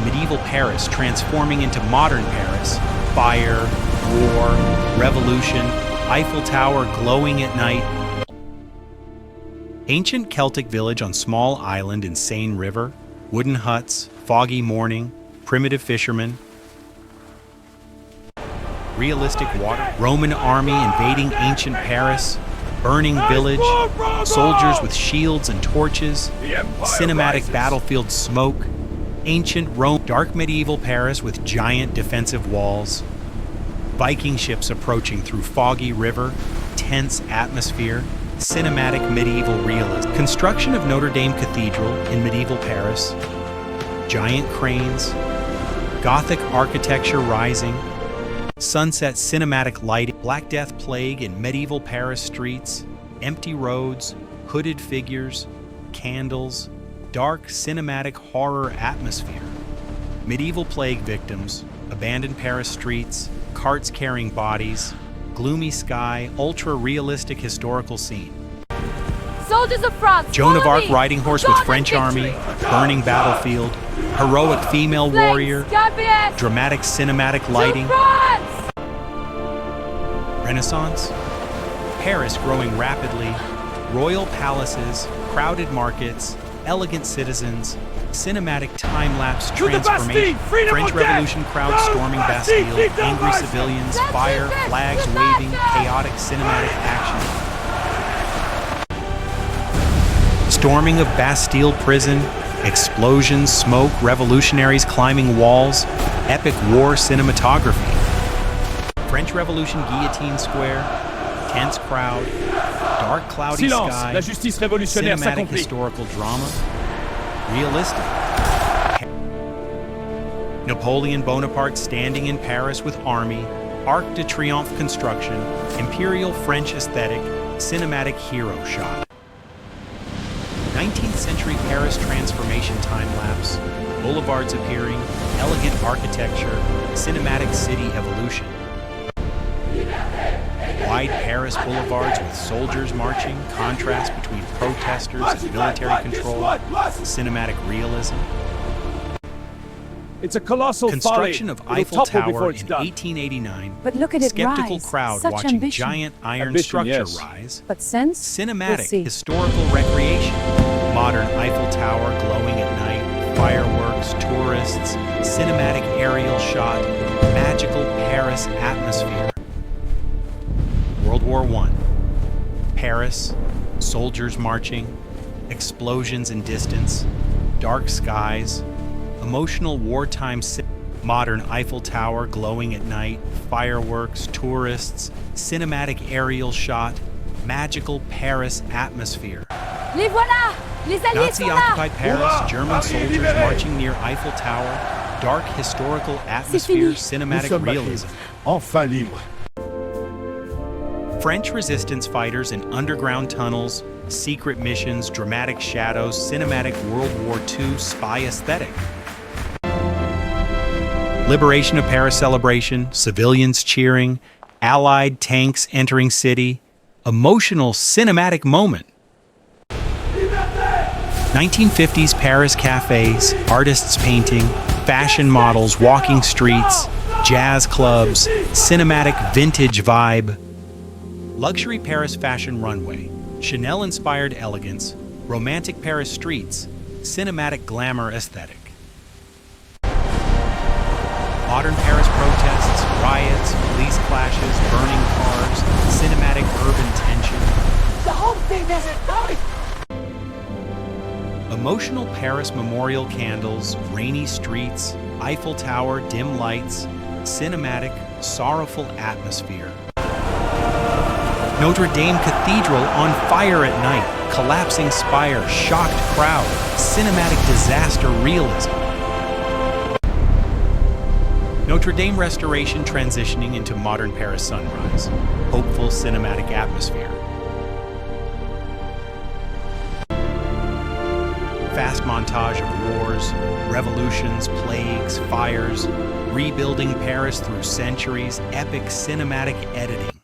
medieval Paris transforming into modern Paris. Fire, war, revolution, Eiffel Tower glowing at night. Ancient Celtic village on small island in Seine River. Wooden huts, foggy morning, primitive fishermen. Realistic water. Roman army invading ancient Paris. Burning village. Soldiers with shields and torches. Cinematic battlefield smoke. Ancient Rome. Dark medieval Paris with giant defensive walls. Viking ships approaching through foggy river. Tense atmosphere. Cinematic medieval realism. Construction of Notre Dame Cathedral in medieval Paris. Giant cranes. Gothic architecture rising. Sunset cinematic lighting. Black Death plague in medieval Paris streets. Empty roads. Hooded figures. Candles. Dark cinematic horror atmosphere. Medieval plague victims. Abandoned Paris streets. Carts carrying bodies. Gloomy sky. Ultra-realistic historical scene. Soldiers of France, Joan of Arc me. riding horse with French army. Burning battlefield. Heroic female warrior. Dramatic cinematic lighting. Renaissance. Paris growing rapidly. Royal palaces. Crowded markets. Elegant citizens. Cinematic time-lapse transformation. French Revolution crowd storming Bastille. Angry civilians. Fire. Flags waving. Chaotic cinematic action. Storming of Bastille prison. Explosions, smoke, revolutionaries climbing walls. Epic war cinematography. French Revolution guillotine square. Tense crowd. Dark cloudy sky. La justice révolutionnaire Cinematic s'accomplit. historical drama. Realistic. Napoleon Bonaparte standing in Paris with army. Arc de Triomphe construction. Imperial French aesthetic. Cinematic hero shot. 19th century Paris transformation time-lapse. Boulevards appearing. Elegant architecture. Cinematic city evolution. Wide Paris boulevards with soldiers marching, contrast between protesters and military control, cinematic realism. It's a colossal Construction folly. of It'll Eiffel topple before Tower it's in done. 1889. But look at it Skeptical rise. crowd Such watching ambition. giant iron Ambition, structure yes. rise. But sense? Cinematic, We'll see. historical recreation. Modern Eiffel Tower glowing at night. Fireworks, tourists, cinematic aerial shot. Magical Paris atmosphere. World War I. Paris, soldiers marching, explosions in distance, dark skies, emotional wartime modern Eiffel Tower glowing at night, fireworks, tourists, cinematic aerial shot, magical Paris atmosphere. Les voilà! Les alliés sont là! Nazi-occupied Paris, German soldiers marching near Eiffel Tower, dark historical atmosphere, Nous cinematic sommes realism. enfin libres. French resistance fighters in underground tunnels, secret missions, dramatic shadows, cinematic World War II spy aesthetic. Liberation of Paris celebration, civilians cheering, Allied tanks entering city, emotional cinematic moment. 1950s Paris cafes, artists painting, fashion models walking streets, jazz clubs, cinematic vintage vibe. Luxury Paris fashion runway, Chanel-inspired elegance, romantic Paris streets, cinematic glamour aesthetic. Modern Paris protests, riots, police clashes, burning cars, cinematic urban tension. The whole thing isn't right! Emotional Paris memorial candles, rainy streets, Eiffel Tower, dim lights, cinematic, sorrowful atmosphere. Notre Dame Cathedral on fire at night, collapsing spire, shocked crowd, cinematic disaster realism. Notre Dame restoration transitioning into modern Paris sunrise, hopeful cinematic atmosphere. Fast montage of wars, revolutions, plagues, fires, rebuilding Paris through centuries, epic cinematic editing.